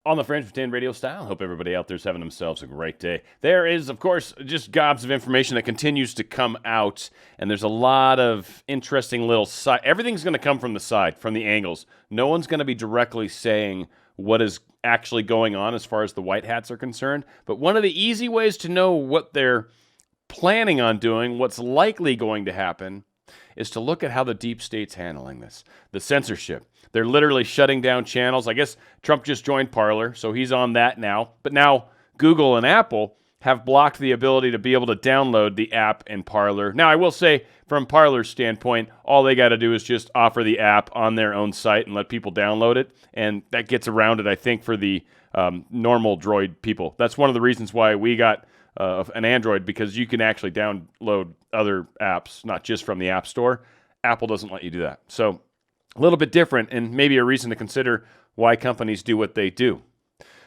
On the Fringe with RadioStyle. Hope everybody out there's having themselves a great day. There is, of course, just gobs of information that continues to come out, and there's a lot of interesting little side. Everything's going to come from the side, from the angles. No one's going to be directly saying what is actually going on as far as the white hats are concerned. But one of the easy ways to know what they're planning on doing, what's likely going to happen, is to look at how the deep state's handling this. The censorship. They're literally shutting down channels. I guess Trump just joined Parler, so he's on that now. But now Google and Apple have blocked the ability to be able to download the app in Parler. Now, I will say, from Parler's standpoint, all they got to do is just offer the app on their own site and let people download it. And that gets around it, I think, for the normal Droid people. That's one of the reasons why we got an Android, because you can actually download other apps, not just from the App Store. Apple doesn't let you do that. So a little bit different, and maybe a reason to consider why companies do what they do.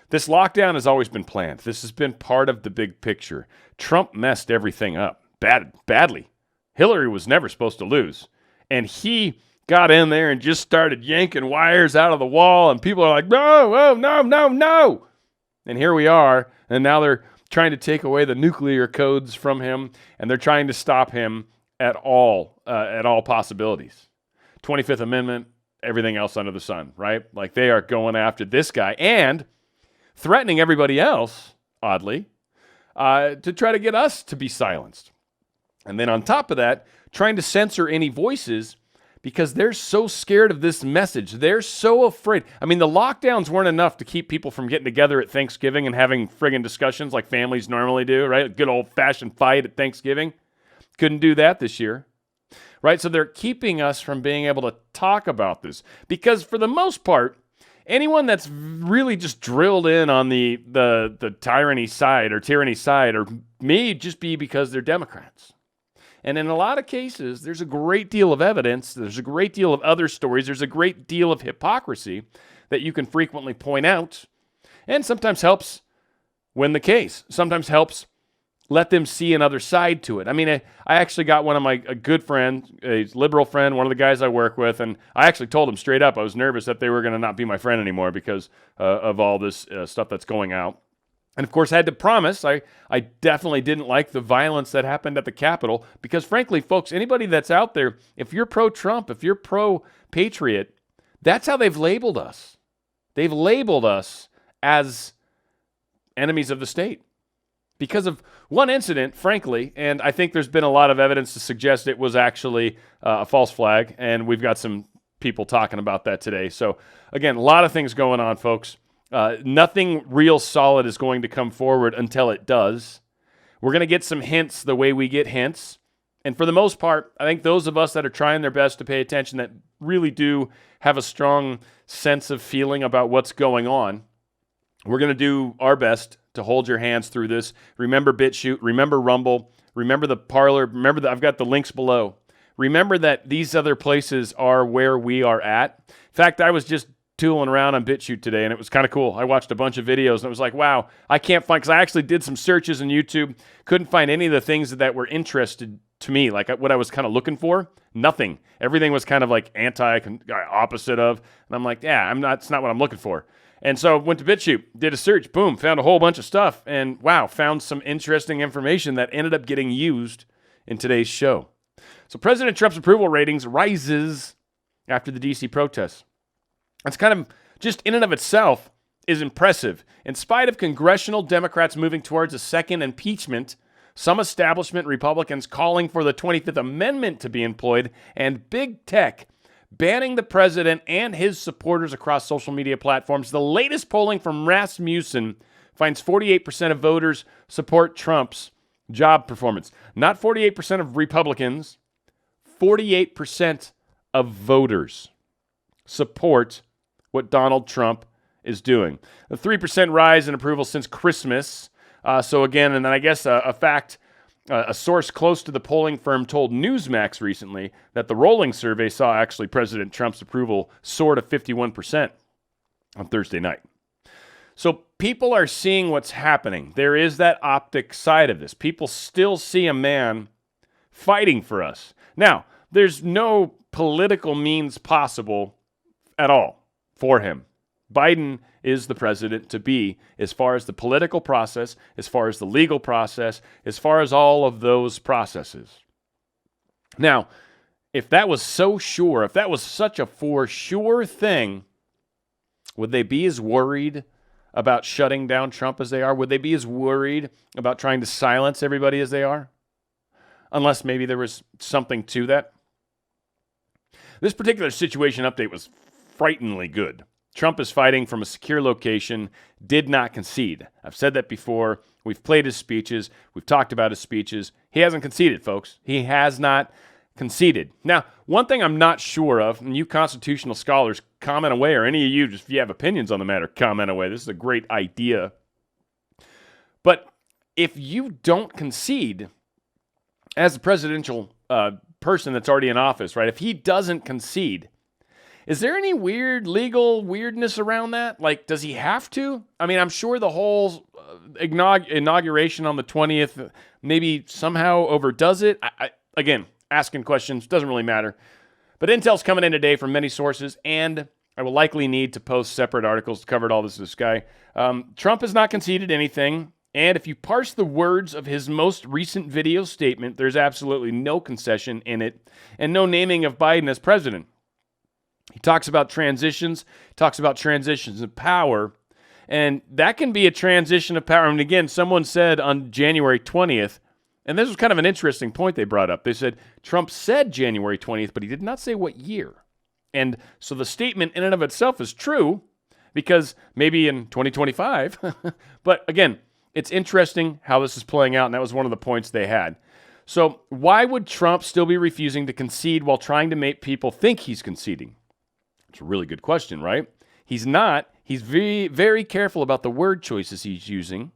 This lockdown has always been planned. This has been part of the big picture. Trump messed everything up badly. Hillary was never supposed to lose. And he got in there and just started yanking wires out of the wall, and people are like, no. And here we are, and now they're trying to take away the nuclear codes from him, and they're trying to stop him at all possibilities. 25th Amendment, everything else under the sun, right? Like, they are going after this guy and threatening everybody else, oddly, to try to get us to be silenced. And then on top of that, trying to censor any voices because they're so scared of this message. They're so afraid. I mean, the lockdowns weren't enough to keep people from getting together at Thanksgiving and having friggin' discussions like families normally do, right? A good old-fashioned fight at Thanksgiving. Couldn't do that this year. Right, so they're keeping us from being able to talk about this because, for the most part, anyone that's really just drilled in on the tyranny side or may just be because they're Democrats. And in a lot of cases, there's a great deal of evidence, there's a great deal of other stories, there's a great deal of hypocrisy that you can frequently point out, and sometimes helps win the case. Sometimes helps let them see another side to it. I mean, I actually got one of a good friend, a liberal friend, one of the guys I work with, and I actually told him straight up I was nervous that they were going to not be my friend anymore because of all this stuff that's going out. And, of course, I had to promise I definitely didn't like the violence that happened at the Capitol because, frankly, folks, anybody that's out there, if you're pro-Trump, if you're pro-patriot, that's how they've labeled us. They've labeled us as enemies of the state. Because of one incident, frankly, and I think there's been a lot of evidence to suggest it was actually a false flag, and we've got some people talking about that today. So, again, a lot of things going on, folks. Nothing real solid is going to come forward until it does. We're going to get some hints the way we get hints. And for the most part, I think those of us that are trying their best to pay attention, that really do have a strong sense of feeling about what's going on, we're going to do our best to hold your hands through this. Remember BitChute, remember Rumble, remember the Parler, remember that I've got the links below. Remember that these other places are where we are at. In fact, I was just tooling around on BitChute today, and it was kind of cool. I watched a bunch of videos, and it was like, wow, I can't find, because I actually did some searches on YouTube, couldn't find any of the things that were interested to me, like what I was kind of looking for. Nothing. Everything was kind of like opposite of, and I'm like, yeah, it's not what I'm looking for. And so went to BitChute, did a search, boom, found a whole bunch of stuff, and wow, found some interesting information that ended up getting used in today's show. So President Trump's approval ratings rises after the D.C. protests. That's kind of, just in and of itself, is impressive. In spite of congressional Democrats moving towards a second impeachment, some establishment Republicans calling for the 25th Amendment to be employed, and big tech banning the president and his supporters across social media platforms. The latest polling from Rasmussen finds 48% of voters support Trump's job performance. Not 48% of Republicans, 48% of voters support what Donald Trump is doing. A 3% rise in approval since Christmas. So again, and then I guess a source close to the polling firm told Newsmax recently that the rolling survey saw actually President Trump's approval soar to 51% on Thursday night. So people are seeing what's happening. There is that optic side of this. People still see a man fighting for us. Now, there's no political means possible at all for him Biden is the president to be as far as the political process, as far as the legal process, as far as all of those processes. Now, if that was so sure, if that was such a for sure thing, would they be as worried about shutting down Trump as they are? Would they be as worried about trying to silence everybody as they are? Unless maybe there was something to that. This particular situation update was frighteningly good. Trump is fighting from a secure location, did not concede. I've said that before. We've played his speeches. We've talked about his speeches. He hasn't conceded, folks. He has not conceded. Now, one thing I'm not sure of, and you constitutional scholars, comment away, or any of you, just if you have opinions on the matter, comment away. This is a great idea. But if you don't concede as a presidential person that's already in office, right? If he doesn't concede, is there any weird legal weirdness around that? Like, does he have to? I mean, I'm sure the whole inauguration on the 20th maybe somehow overdoes it. Again, asking questions, doesn't really matter. But intel's coming in today from many sources, and I will likely need to post separate articles to cover all this guy. Trump has not conceded anything, and if you parse the words of his most recent video statement, there's absolutely no concession in it, and no naming of Biden as president. He talks about transitions of power, and that can be a transition of power. And again, someone said on January 20th, and this was kind of an interesting point they brought up. They said Trump said January 20th, but he did not say what year. And so the statement in and of itself is true, because maybe in 2025. But again, it's interesting how this is playing out, and that was one of the points they had. So why would Trump still be refusing to concede while trying to make people think he's conceding? It's a really good question, right? He's not. He's very, very careful about the word choices he's using,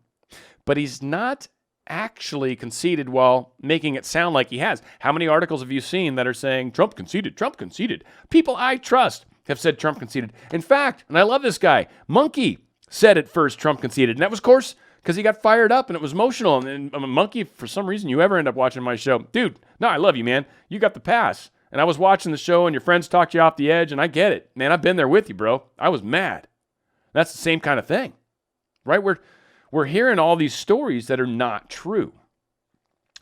but he's not actually conceded while making it sound like he has. How many articles have you seen that are saying Trump conceded, Trump conceded? People I trust have said Trump conceded. In fact, and I love this guy, Monkey said at first Trump conceded, and that was, of course, because he got fired up and it was emotional. And Monkey, for some reason, you ever end up watching my show, dude, no, I love you, man. You got the pass. And I was watching the show and your friends talked you off the edge, and I get it. Man, I've been there with you, bro. I was mad. That's the same kind of thing, right? We're hearing all these stories that are not true.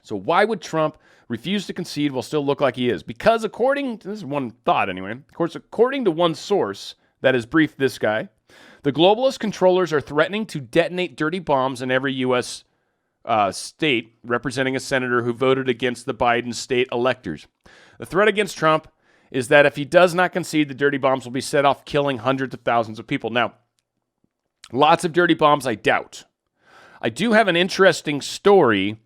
So why would Trump refuse to concede while still look like he is? Because this is one thought anyway, of course, according to one source that has briefed this guy, the globalist controllers are threatening to detonate dirty bombs in every U.S. State representing a senator who voted against the Biden state electors. The threat against Trump is that if he does not concede, the dirty bombs will be set off, killing hundreds of thousands of people. Now, lots of dirty bombs, I doubt. I do have an interesting story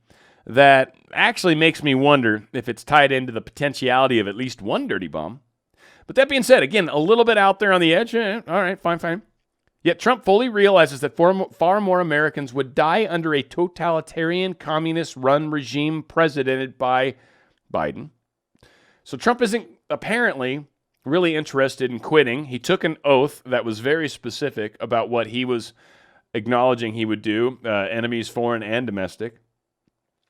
that actually makes me wonder if it's tied into the potentiality of at least one dirty bomb. But that being said, again, a little bit out there on the edge. All right, fine. Yet Trump fully realizes that far more Americans would die under a totalitarian, communist-run regime presidented by Biden. So Trump isn't apparently really interested in quitting. He took an oath that was very specific about what he was acknowledging he would do, enemies foreign and domestic.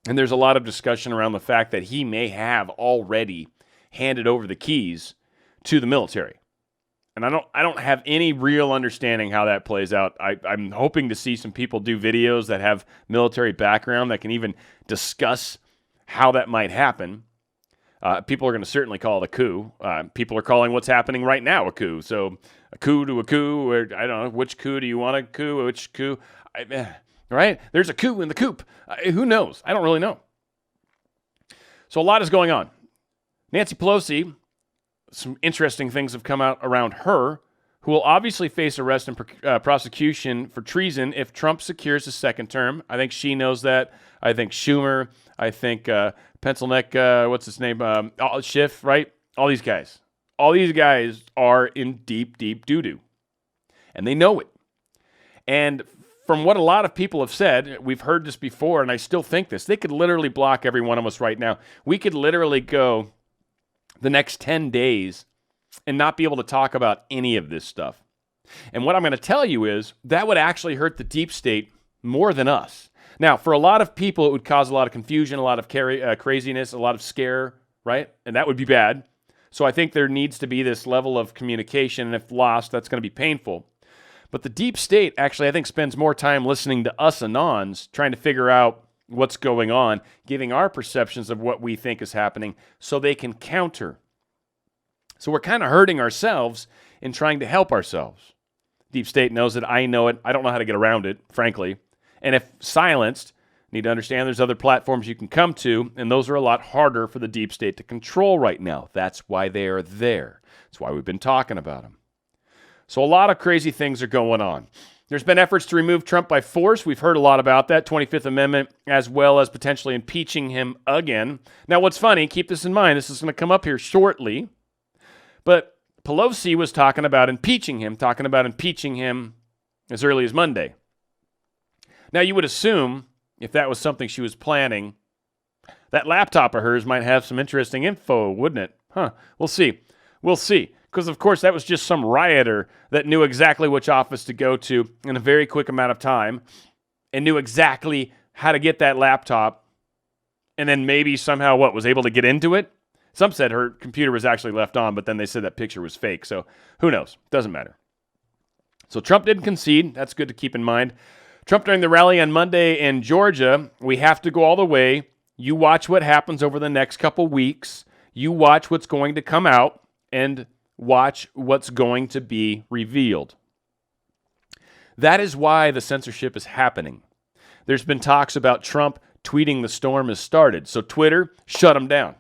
And there's a lot of discussion around the fact that he may have already handed over the keys to the military. And I don't have any real understanding how that plays out. I'm hoping to see some people do videos that have military background that can even discuss how that might happen. People are going to certainly call it a coup. People are calling what's happening right now a coup. So a coup to a coup, or I don't know, which coup do you want a coup, which coup? Right? There's a coup in the coop. Who knows? I don't really know. So a lot is going on. Nancy Pelosi, some interesting things have come out around her, who will obviously face arrest and prosecution for treason if Trump secures his second term. I think she knows that. I think Schumer, I think Pencilneck, what's his name? Schiff, right? All these guys. All these guys are in deep, deep doo-doo. And they know it. And from what a lot of people have said, we've heard this before, and I still think this, they could literally block every one of us right now. We could literally go the next 10 days and not be able to talk about any of this stuff. And what I'm going to tell you is that would actually hurt the deep state more than us. Now, for a lot of people, it would cause a lot of confusion, a lot of craziness, a lot of scare, right? And that would be bad. So I think there needs to be this level of communication, and if lost, that's going to be painful. But the deep state actually, I think, spends more time listening to us anons, trying to figure out what's going on, giving our perceptions of what we think is happening so they can counter. So we're kind of hurting ourselves in trying to help ourselves. Deep state knows it. I know it. I don't know how to get around it, frankly. And if silenced, need to understand there's other platforms you can come to, and those are a lot harder for the deep state to control right now. That's why they are there. That's why we've been talking about them. So a lot of crazy things are going on. There's been efforts to remove Trump by force. We've heard a lot about that, 25th Amendment, as well as potentially impeaching him again. Now, what's funny, keep this in mind, this is going to come up here shortly, but Pelosi was talking about impeaching him as early as Monday. Now, you would assume, if that was something she was planning, that laptop of hers might have some interesting info, wouldn't it? We'll see. We'll see. Because, of course, that was just some rioter that knew exactly which office to go to in a very quick amount of time and knew exactly how to get that laptop and then maybe somehow, was able to get into it? Some said her computer was actually left on, but then they said that picture was fake. So who knows? Doesn't matter. So Trump didn't concede. That's good to keep in mind. Trump during the rally on Monday in Georgia, we have to go all the way. You watch what happens over the next couple weeks. You watch what's going to come out and watch what's going to be revealed. That is why the censorship is happening. There's been talks about Trump tweeting the storm has started. So Twitter, shut him down.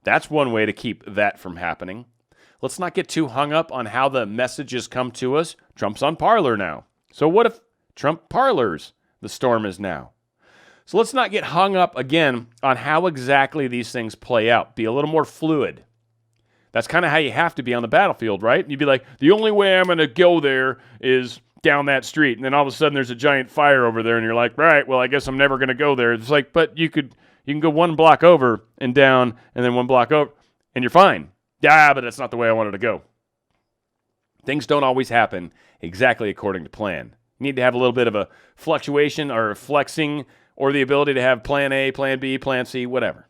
That's one way to keep that from happening. Let's not get too hung up on how the messages come to us. Trump's on Parler now. So what if Trump parlors the storm is now? So let's not get hung up again on how exactly these things play out. Be a little more fluid. That's kind of how you have to be on the battlefield, right? You'd be like, the only way I'm going to go there is down that street. And then all of a sudden there's a giant fire over there and you're like, right, well, I guess I'm never going to go there. It's like, but you can go one block over and down and then one block over and you're fine. Yeah, but that's not the way I wanted to go. Things don't always happen exactly according to plan. You need to have a little bit of a fluctuation or a flexing or the ability to have plan A, plan B, plan C, whatever.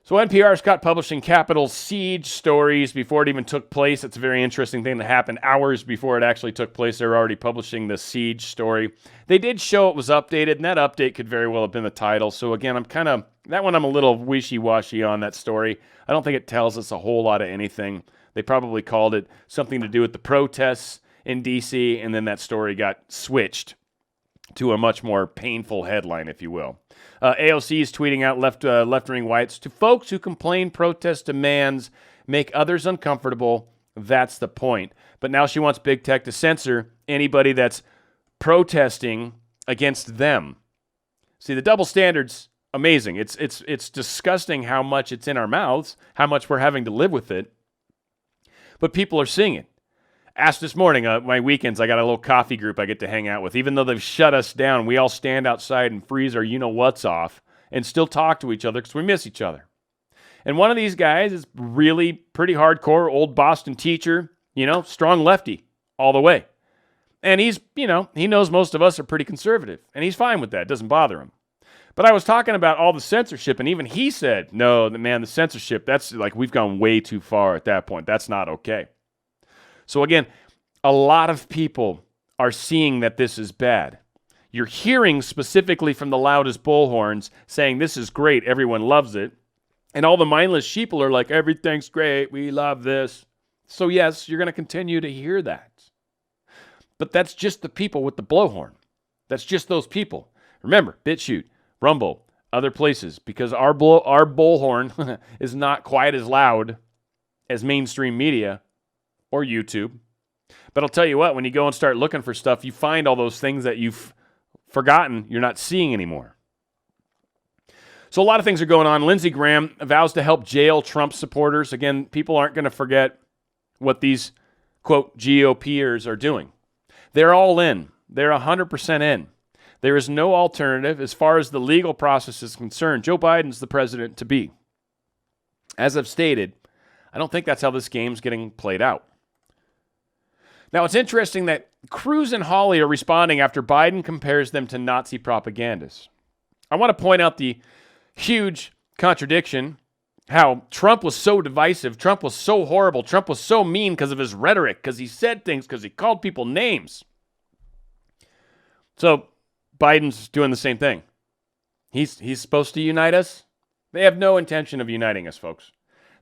So NPR's got publishing Capitol siege stories before it even took place. It's a very interesting thing that happened hours before it actually took place. They were already publishing the siege story. They did show it was updated, and that update could very well have been the title. So again, I'm a little wishy-washy on that story. I don't think it tells us a whole lot of anything. They probably called it something to do with the protests in D.C., and then that story got switched to a much more painful headline, if you will. AOC is tweeting out left-wing whites, to folks who complain protest demands make others uncomfortable, that's the point. But now she wants big tech to censor anybody that's protesting against them. See, the double standard's amazing. It's disgusting how much it's in our mouths, how much we're having to live with it. But people are seeing it. Asked this morning, my weekends, I got a little coffee group I get to hang out with. Even though they've shut us down, we all stand outside and freeze our you-know-what's off and still talk to each other because we miss each other. And one of these guys is really pretty hardcore, old Boston teacher, strong lefty all the way. And he's, he knows most of us are pretty conservative, and he's fine with that. It doesn't bother him. But I was talking about all the censorship, and even he said, no, man, the censorship, that's like we've gone way too far at that point. That's not okay. So again, a lot of people are seeing that this is bad. You're hearing specifically from the loudest bullhorns saying this is great, everyone loves it. And all the mindless sheeple are like, everything's great, we love this. So yes, you're going to continue to hear that. But that's just the people with the blowhorn. That's just those people. Remember, BitChute, Rumble, other places, because our bullhorn is not quite as loud as mainstream media or YouTube. But I'll tell you what, when you go and start looking for stuff, you find all those things that you've forgotten you're not seeing anymore. So a lot of things are going on. Lindsey Graham vows to help jail Trump supporters. Again, people aren't going to forget what these, quote, GOPers are doing. They're all in. They're 100% in. There is no alternative as far as the legal process is concerned. Joe Biden's the president-to-be. As I've stated, I don't think that's how this game's getting played out. Now, it's interesting that Cruz and Hawley are responding after Biden compares them to Nazi propagandists. I want to point out the huge contradiction how Trump was so divisive, Trump was so horrible, Trump was so mean because of his rhetoric, because he said things, because he called people names. So Biden's doing the same thing. He's supposed to unite us. They have no intention of uniting us, folks.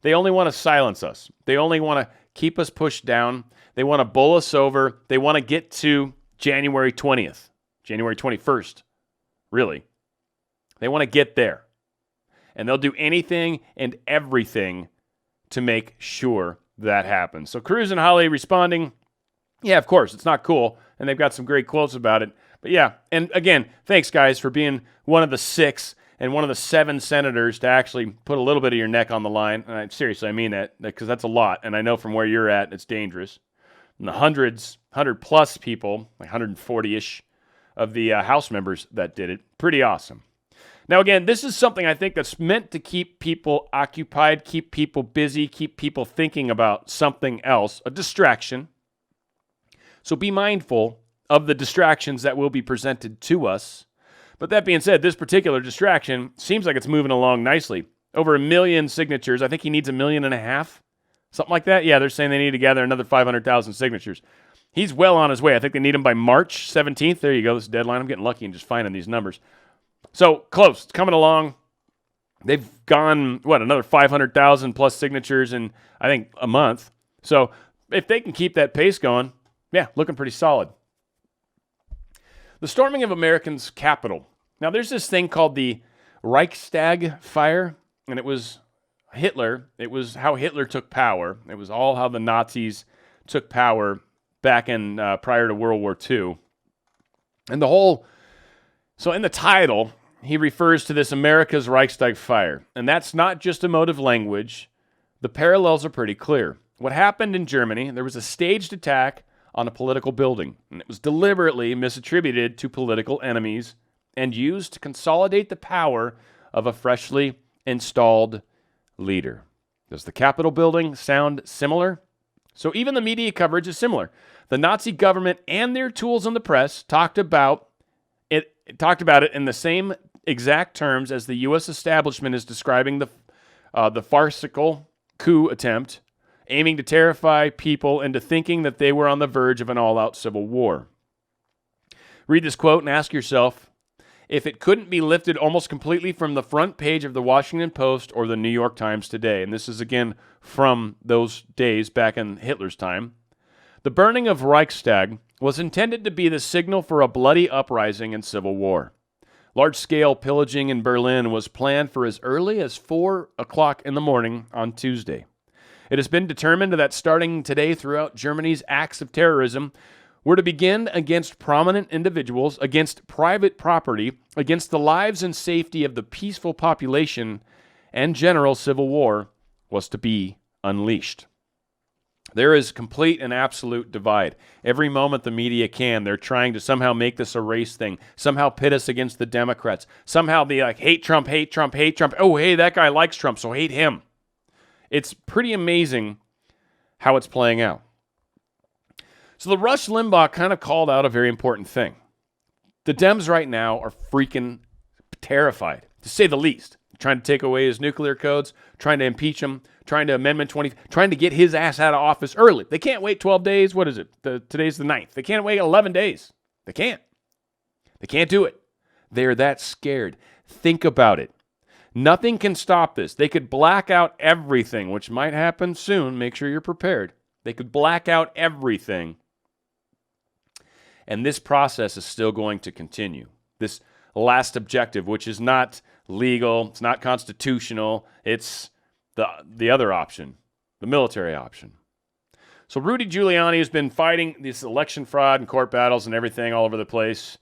They only want to silence us. They only want to keep us pushed down. They want to bowl us over. They want to get to January 20th, January 21st, really. They want to get there. And they'll do anything and everything to make sure that happens. So Cruz and Hawley responding, yeah, of course, it's not cool. And they've got some great quotes about it. But yeah, and again, thanks, guys, for being one of the 6 and one of the 7 senators to actually put a little bit of your neck on the line. And seriously, I mean that, because that's a lot. And I know from where you're at, it's dangerous. And the 100+ people, like 140-ish of the House members that did it. Pretty awesome. Now, again, this is something I think that's meant to keep people occupied, keep people busy, keep people thinking about something else, a distraction. So be mindful of the distractions that will be presented to us. But that being said, this particular distraction seems like it's moving along nicely. Over 1 million signatures. I think he needs 1.5 million. Something like that. Yeah, they're saying they need to gather another 500,000 signatures. He's well on his way. I think they need him by March 17th. There you go. This deadline. I'm getting lucky and just finding these numbers. So close. It's coming along. They've gone, another 500,000 plus signatures in, I think, a month. So if they can keep that pace going, yeah, looking pretty solid. The storming of Americans' capital. Now, there's this thing called the Reichstag Fire, and it was Hitler. It was how Hitler took power. It was all how the Nazis took power back in prior to World War II. And so in the title, he refers to this America's Reichstag Fire. And that's not just emotive language. The parallels are pretty clear. What happened in Germany, there was a staged attack on a political building, and it was deliberately misattributed to political enemies and used to consolidate the power of a freshly installed leader. Does the Capitol building sound similar? So even the media coverage is similar. The Nazi government and their tools in the press talked about it in the same exact terms as the U.S. establishment is describing the farcical coup attempt, aiming to terrify people into thinking that they were on the verge of an all-out civil war. Read this quote and ask yourself if it couldn't be lifted almost completely from the front page of the Washington Post or the New York Times today. And this is again from those days back in Hitler's time. The burning of Reichstag was intended to be the signal for a bloody uprising and civil war. Large-scale pillaging in Berlin was planned for as early as 4 o'clock in the morning on Tuesday. It has been determined that starting today throughout Germany's acts of terrorism were to begin against prominent individuals, against private property, against the lives and safety of the peaceful population, and general civil war was to be unleashed. There is complete and absolute divide. Every moment the media can, they're trying to somehow make this a race thing, somehow pit us against the Democrats, somehow be like, hate Trump, hate Trump, hate Trump. Oh, hey, that guy likes Trump, so hate him. It's pretty amazing how it's playing out. So the Rush Limbaugh kind of called out a very important thing. The Dems right now are freaking terrified, to say the least. Trying to take away his nuclear codes, trying to impeach him, trying to Amendment 20, trying to get his ass out of office early. They can't wait 12 days. What is it? Today's the 9th. They can't wait 11 days. They can't. They can't do it. They're that scared. Think about it. Nothing can stop this. They could black out everything, which might happen soon. Make sure you're prepared. They could black out everything. And this process is still going to continue. This last objective, which is not legal, it's not constitutional, it's the other option, the military option. So Rudy Giuliani has been fighting this election fraud and court battles and everything all over the place.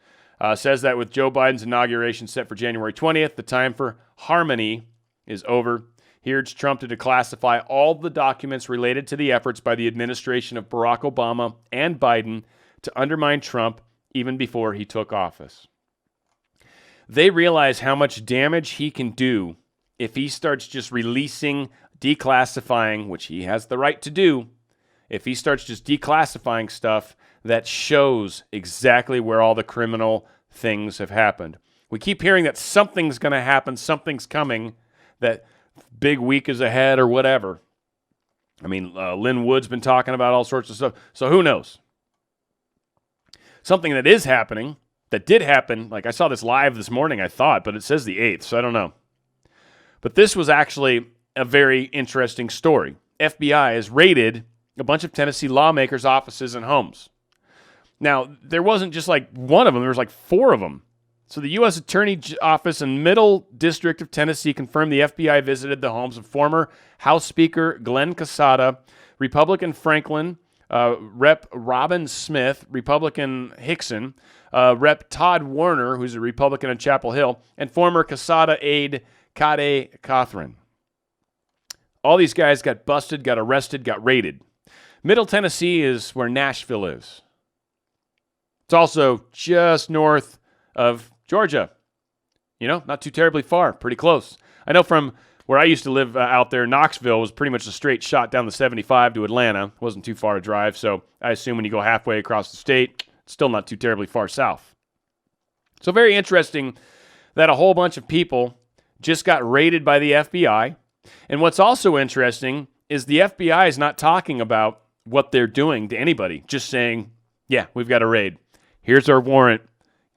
Says that with Joe Biden's inauguration set for January 20th, the time for harmony is over. He urged Trump to declassify all the documents related to the efforts by the administration of Barack Obama and Biden to undermine Trump even before he took office. They realize how much damage he can do if he starts just releasing, declassifying, which he has the right to do, if he starts just declassifying stuff that shows exactly where all the criminal things have happened. We keep hearing that something's going to happen, something's coming, that big week is ahead or whatever. I mean, Lynn Wood's been talking about all sorts of stuff. So who knows? Something that is happening, that did happen, like I saw this live this morning, I thought, but it says the 8th, so I don't know. But this was actually a very interesting story. FBI has raided a bunch of Tennessee lawmakers' offices and homes. Now, there wasn't just like one of them, there was like 4 of them. So the U.S. Attorney's Office in Middle District of Tennessee confirmed the FBI visited the homes of former House Speaker Glenn Quesada, Republican Franklin, Rep. Robin Smith, Republican Hickson, Rep. Todd Warner, who's a Republican in Chapel Hill, and former Quesada aide Kade Cothran. All these guys got busted, got arrested, got raided. Middle Tennessee is where Nashville is. It's also just north of Georgia. You know, not too terribly far, pretty close. I know from where I used to live out there, Knoxville was pretty much a straight shot down the 75 to Atlanta. It wasn't too far to drive, so I assume when you go halfway across the state, it's still not too terribly far south. So very interesting that a whole bunch of people just got raided by the FBI. And what's also interesting is the FBI is not talking about what they're doing to anybody, just saying, yeah, we've got a raid. Here's our warrant.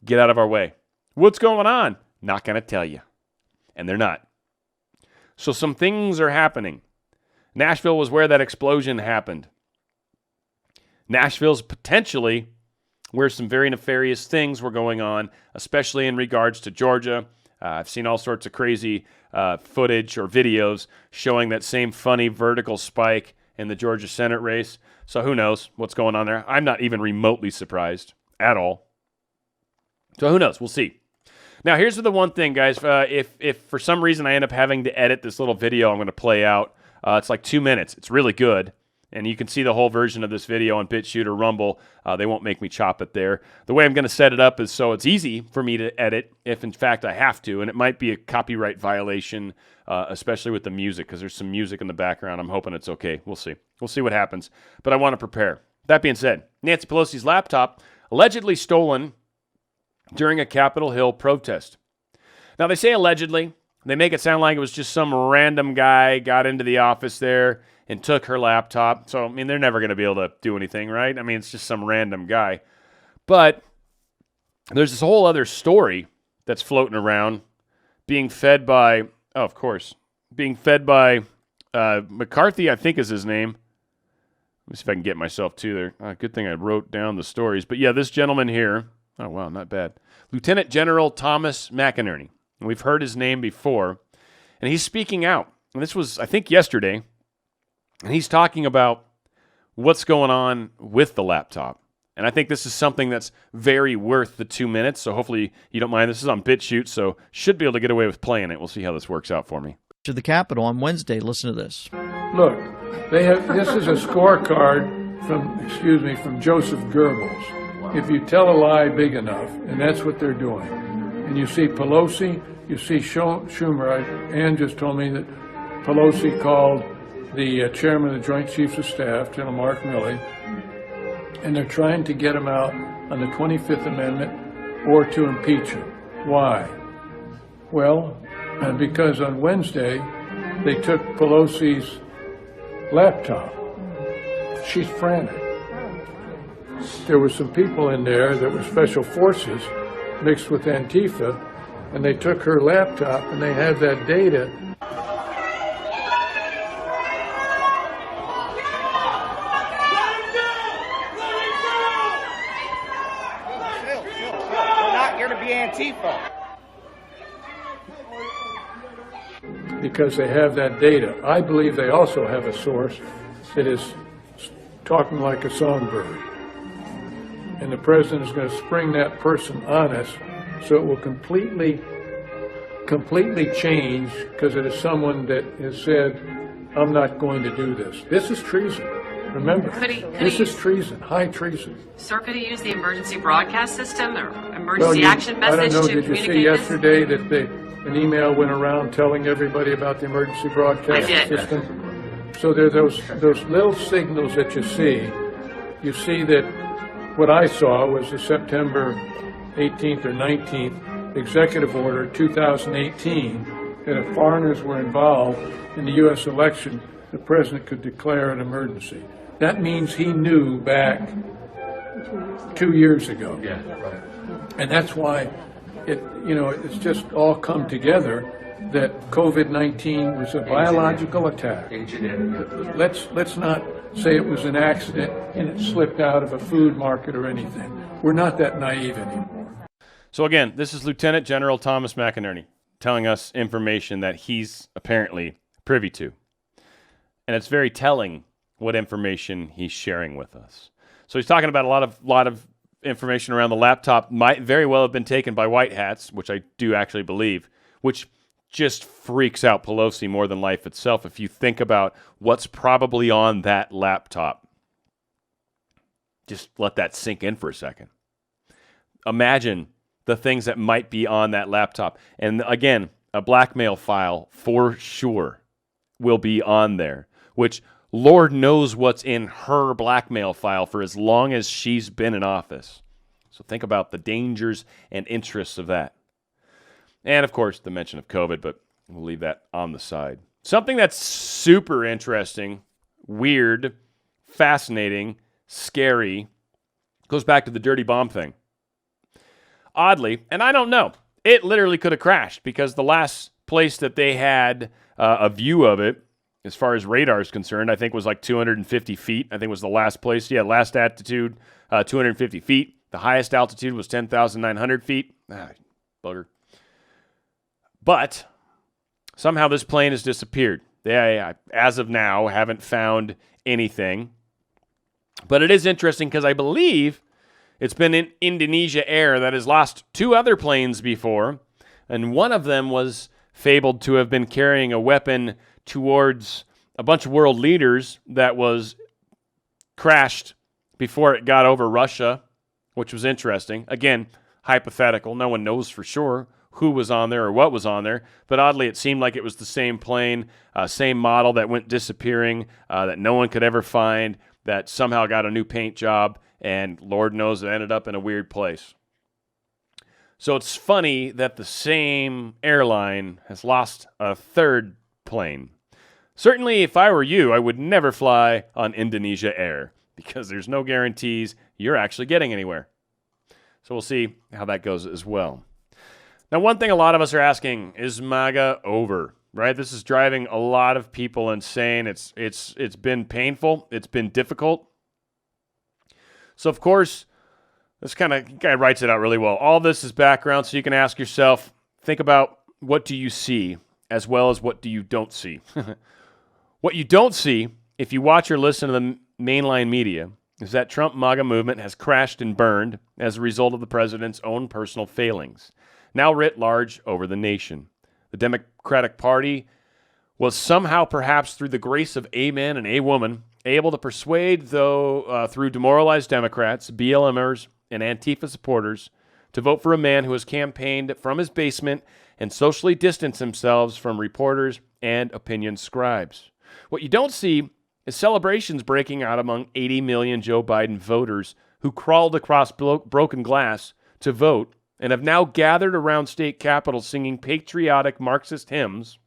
Get out of our way. What's going on? Not going to tell you. And they're not. So some things are happening. Nashville was where that explosion happened. Nashville's potentially where some very nefarious things were going on, especially in regards to Georgia. I've seen all sorts of crazy footage or videos showing that same funny vertical spike in the Georgia Senate race. So who knows what's going on there? I'm not even remotely surprised at all. So who knows? We'll see. Now, here's the one thing, guys. If for some reason I end up having to edit this little video I'm going to play out, it's like 2 minutes. It's really good. And you can see the whole version of this video on BitChute or Rumble. They won't make me chop it there. The way I'm going to set it up is so it's easy for me to edit if, in fact, I have to. And it might be a copyright violation, especially with the music, because there's some music in the background. I'm hoping it's okay. We'll see. We'll see what happens. But I want to prepare. That being said, Nancy Pelosi's laptop allegedly stolen during a Capitol Hill protest. Now, they say allegedly. They make it sound like it was just some random guy got into the office there and took her laptop. So, I mean, they're never going to be able to do anything, right? I mean, it's just some random guy. But there's this whole other story that's floating around being fed by, McCarthy, I think is his name. Let me see if I can get myself to there. Good thing I wrote down the stories. But yeah, this gentleman here, oh wow, not bad. Lieutenant General Thomas McInerney. We've heard his name before. And he's speaking out. And this was, I think, yesterday. And he's talking about what's going on with the laptop. And I think this is something that's very worth the 2 minutes. So hopefully you don't mind. This is on BitChute, so should be able to get away with playing it. We'll see how this works out for me. To the Capitol on Wednesday. Listen to this. Look, this is a scorecard from Joseph Goebbels. Wow. If you tell a lie big enough, and that's what they're doing. And you see Pelosi, you see Schumer. Ann just told me that Pelosi called the chairman of the Joint Chiefs of Staff, General Mark Milley, and they're trying to get him out on the 25th Amendment or to impeach him. Why? Well, because on Wednesday they took Pelosi's laptop. She's frantic. There were some people in there that were special forces mixed with Antifa, and they took her laptop and they had that data. Antifa. Because they have that data. I believe they also have a source that is talking like a songbird. And the president is going to spring that person on us so it will completely change, because it is someone that has said, I'm not going to do this. This is treason. Remember, this is treason, high treason. Sir, could he use the emergency broadcast system or emergency action message I don't know, to did you see yesterday that an email went around telling everybody about the emergency broadcast system? So there are those little signals that you see. You see that what I saw was the September 18th or 19th executive order 2018 that if foreigners were involved in the U.S. election, the president could declare an emergency. That means he knew back 2 years ago. Yeah, right. And that's why it's just all come together that COVID-19 was a biological attack. Let's not say it was an accident and it slipped out of a food market or anything. We're not that naive anymore. So again, this is Lieutenant General Thomas McInerney telling us information that he's apparently privy to. And it's very telling what information he's sharing with us. So he's talking about a lot of information around the laptop might very well have been taken by white hats, which I do actually believe, which just freaks out Pelosi more than life itself if you think about what's probably on that laptop. Just let that sink in for a second. Imagine the things that might be on that laptop. And again, a blackmail file for sure will be on there, which Lord knows what's in her blackmail file for as long as she's been in office. So think about the dangers and interests of that. And, of course, the mention of COVID, but we'll leave that on the side. Something that's super interesting, weird, fascinating, scary, goes back to the dirty bomb thing. Oddly, and I don't know, it literally could have crashed because the last place that they had a view of it, as far as radar is concerned, I think was like 250 feet. I think was the last place. Yeah, last altitude, 250 feet. The highest altitude was 10,900 feet. Bugger. But somehow this plane has disappeared. They, as of now, haven't found anything. But it is interesting because I believe it's been in Indonesia Air that has lost 2 other planes before, and one of them was fabled to have been carrying a weapon towards a bunch of world leaders that was crashed before it got over Russia, which was interesting. Again, hypothetical. No one knows for sure who was on there or what was on there, but oddly it seemed like it was the same plane, same model that went disappearing, that no one could ever find, that somehow got a new paint job, and Lord knows it ended up in a weird place. So it's funny that the same airline has lost a 3rd plane. Certainly, if I were you, I would never fly on Indonesia Air because there's no guarantees you're actually getting anywhere. So we'll see how that goes as well. Now, one thing a lot of us are asking, is MAGA over? Right? This is driving a lot of people insane. It's been painful. It's been difficult. So, of course, this guy writes it out really well. All this is background, so you can ask yourself, think about what do you see as well as what do you don't see. What you don't see, if you watch or listen to the mainline media, is that Trump MAGA movement has crashed and burned as a result of the president's own personal failings, now writ large over the nation. The Democratic Party was somehow, perhaps through the grace of a man and a woman, able to persuade, through demoralized Democrats, BLMers, and Antifa supporters, to vote for a man who has campaigned from his basement and socially distanced himself from reporters and opinion scribes. What you don't see is celebrations breaking out among 80 million Joe Biden voters who crawled across broken glass to vote and have now gathered around state capitals singing patriotic Marxist hymns,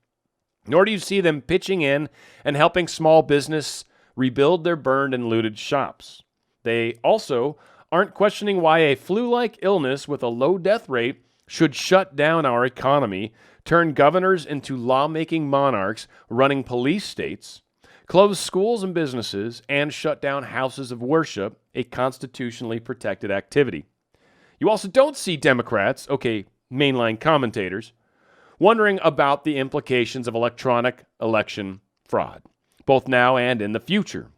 nor do you see them pitching in and helping small business rebuild their burned and looted shops. They also aren't questioning why a flu-like illness with a low death rate should shut down our economy, turn governors into lawmaking monarchs running police states, close schools and businesses, and shut down houses of worship, a constitutionally protected activity. You also don't see Democrats, mainline commentators, wondering about the implications of electronic election fraud, both now and in the future.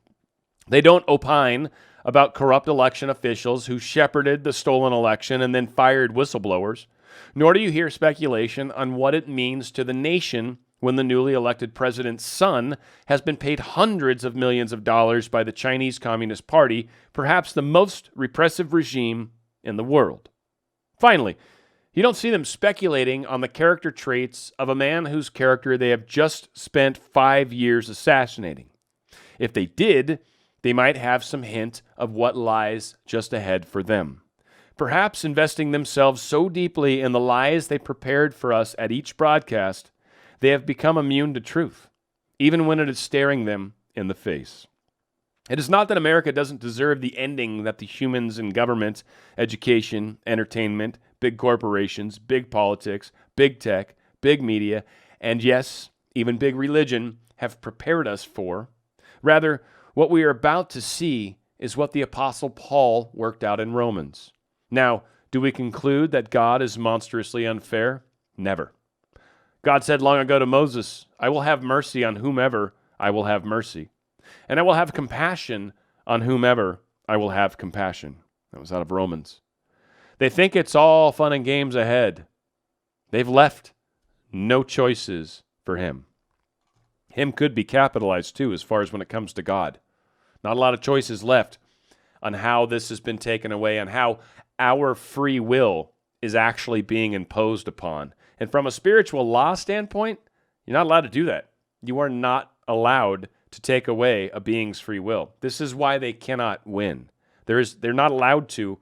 They don't opine about corrupt election officials who shepherded the stolen election and then fired whistleblowers, nor do you hear speculation on what it means to the nation when the newly elected president's son has been paid hundreds of millions of dollars by the Chinese Communist Party, perhaps the most repressive regime in the world. Finally, you don't see them speculating on the character traits of a man whose character they have just spent 5 years assassinating. If they did, they might have some hint of what lies just ahead for them. Perhaps investing themselves so deeply in the lies they prepared for us at each broadcast They have become immune to truth, even when it is staring them in the face. It is not that America doesn't deserve the ending that the humans in government, education, entertainment, big corporations, big politics, big tech, big media, and yes, even big religion have prepared us for. Rather, what we are about to see is what the Apostle Paul worked out in Romans. Now, do we conclude that God is monstrously unfair? Never. God said long ago to Moses, I will have mercy on whomever I will have mercy, and I will have compassion on whomever I will have compassion. That was out of Romans. They think it's all fun and games ahead. They've left no choices for him. Him could be capitalized too, as far as when it comes to God. Not a lot of choices left on how this has been taken away, on how our free will is actually being imposed upon. And from a spiritual law standpoint, you're not allowed to do that. You are not allowed to take away a being's free will. This is why they cannot win. They're not allowed to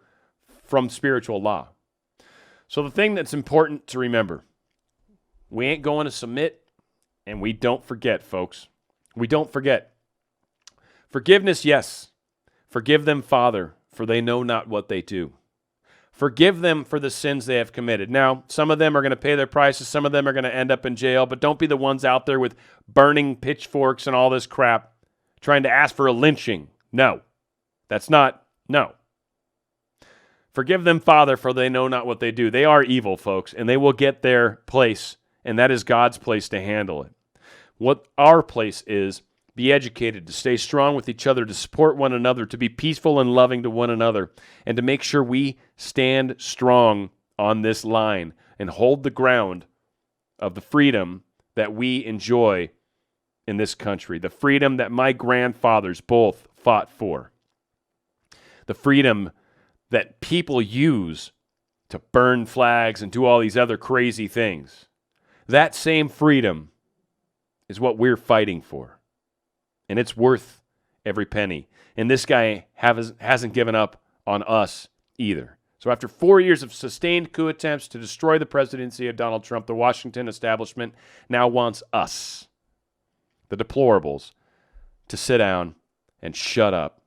from spiritual law. So the thing that's important to remember, we ain't going to submit, and we don't forget, folks. We don't forget. Forgiveness, yes. Forgive them, Father, for they know not what they do. Forgive them for the sins they have committed. Now, some of them are going to pay their prices. Some of them are going to end up in jail. But don't be the ones out there with burning pitchforks and all this crap trying to ask for a lynching. No. No. Forgive them, Father, for they know not what they do. They are evil, folks, and they will get their place, and that is God's place to handle it. What our place is, be educated, to stay strong with each other, to support one another, to be peaceful and loving to one another, and to make sure we stand strong on this line and hold the ground of the freedom that we enjoy in this country, the freedom that my grandfathers both fought for, the freedom that people use to burn flags and do all these other crazy things. That same freedom is what we're fighting for. And it's worth every penny. And this guy hasn't given up on us either. So after 4 years of sustained coup attempts to destroy the presidency of Donald Trump, the Washington establishment now wants us, the deplorables, to sit down and shut up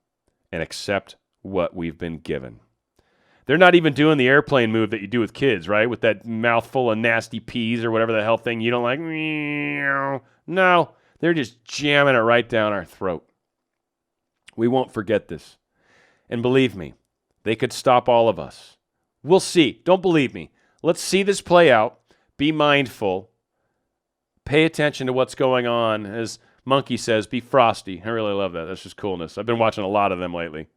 and accept what we've been given. They're not even doing the airplane move that you do with kids, right? With that mouthful of nasty peas or whatever the hell thing you don't like. No. They're just jamming it right down our throat. We won't forget this. And believe me, they could stop all of us. We'll see. Don't believe me. Let's see this play out. Be mindful. Pay attention to what's going on. As Monkey says, be frosty. I really love that. That's just coolness. I've been watching a lot of them lately.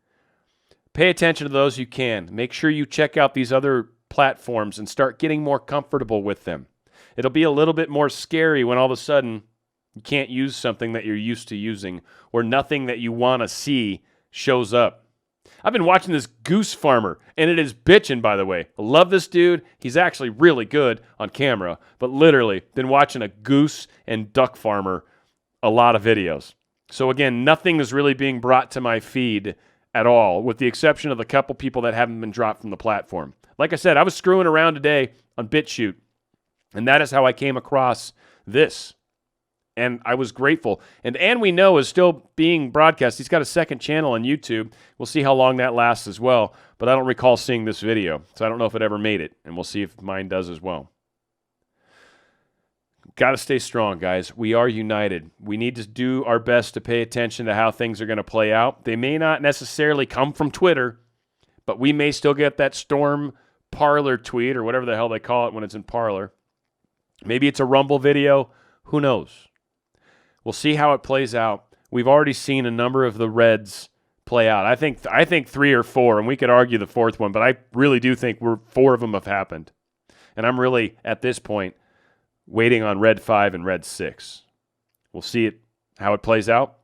Pay attention to those you can. Make sure you check out these other platforms and start getting more comfortable with them. It'll be a little bit more scary when all of a sudden you can't use something that you're used to using, or nothing that you want to see shows up. I've been watching this goose farmer, and it is bitching, by the way. I love this dude. He's actually really good on camera, but literally been watching a goose and duck farmer a lot of videos. So again, nothing is really being brought to my feed at all, with the exception of a couple people that haven't been dropped from the platform. Like I said, I was screwing around today on BitChute, and that is how I came across this. And I was grateful. And We Know is still being broadcast. He's got a second channel on YouTube. We'll see how long that lasts as well. But I don't recall seeing this video, so I don't know if it ever made it. And we'll see if mine does as well. Got to stay strong, guys. We are united. We need to do our best to pay attention to how things are going to play out. They may not necessarily come from Twitter, but we may still get that Storm Parler tweet or whatever the hell they call it when it's in Parler. Maybe it's a Rumble video. Who knows? We'll see how it plays out. We've already seen a number of the Reds play out. I think 3 or 4, and we could argue the fourth one, but I really do think 4 of them have happened. And I'm really, at this point, waiting on Red 5 and Red 6. We'll see how it plays out.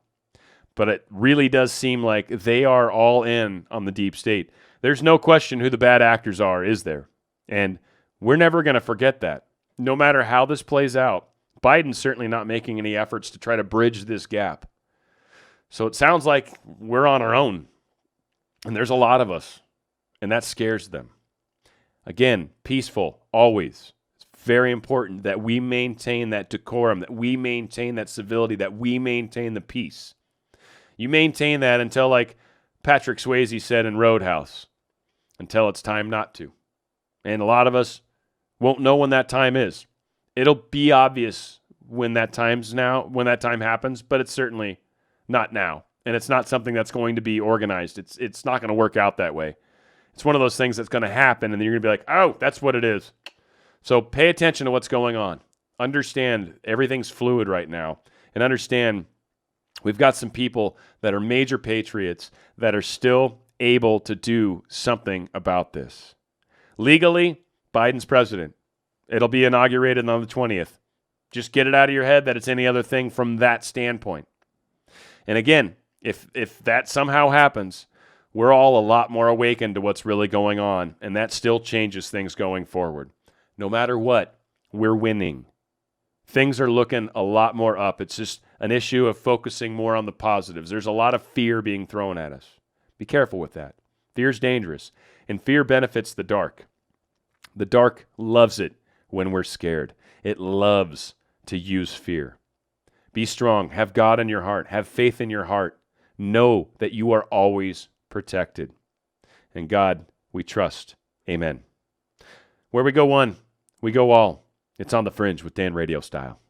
But it really does seem like they are all in on the deep state. There's no question who the bad actors are, is there? And we're never going to forget that. No matter how this plays out, Biden's certainly not making any efforts to try to bridge this gap. So it sounds like we're on our own. And there's a lot of us. And that scares them. Again, peaceful, always. Very important that we maintain that decorum, that we maintain that civility, that we maintain the peace. You maintain that until, like Patrick Swayze said in Roadhouse, until it's time not to. And a lot of us won't know when that time is. It'll be obvious when that time happens, but it's certainly not now. And it's not something that's going to be organized. It's not going to work out that way. It's one of those things that's going to happen, and then you're going to be like, oh, that's what it is. So pay attention to what's going on. Understand everything's fluid right now. And understand we've got some people that are major patriots that are still able to do something about this. Legally, Biden's president. It'll be inaugurated on the 20th. Just get it out of your head that it's any other thing from that standpoint. And again, if that somehow happens, we're all a lot more awakened to what's really going on, and that still changes things going forward. No matter what, we're winning. Things are looking a lot more up. It's just an issue of focusing more on the positives. There's a lot of fear being thrown at us. Be careful with that. Fear's dangerous, and fear benefits the dark. The dark loves it when we're scared. It loves to use fear. Be strong. Have God in your heart. Have faith in your heart. Know that you are always protected. In God we trust. Amen. Where we go one, we go all. It's on the Fringe with Dan RadioStyle.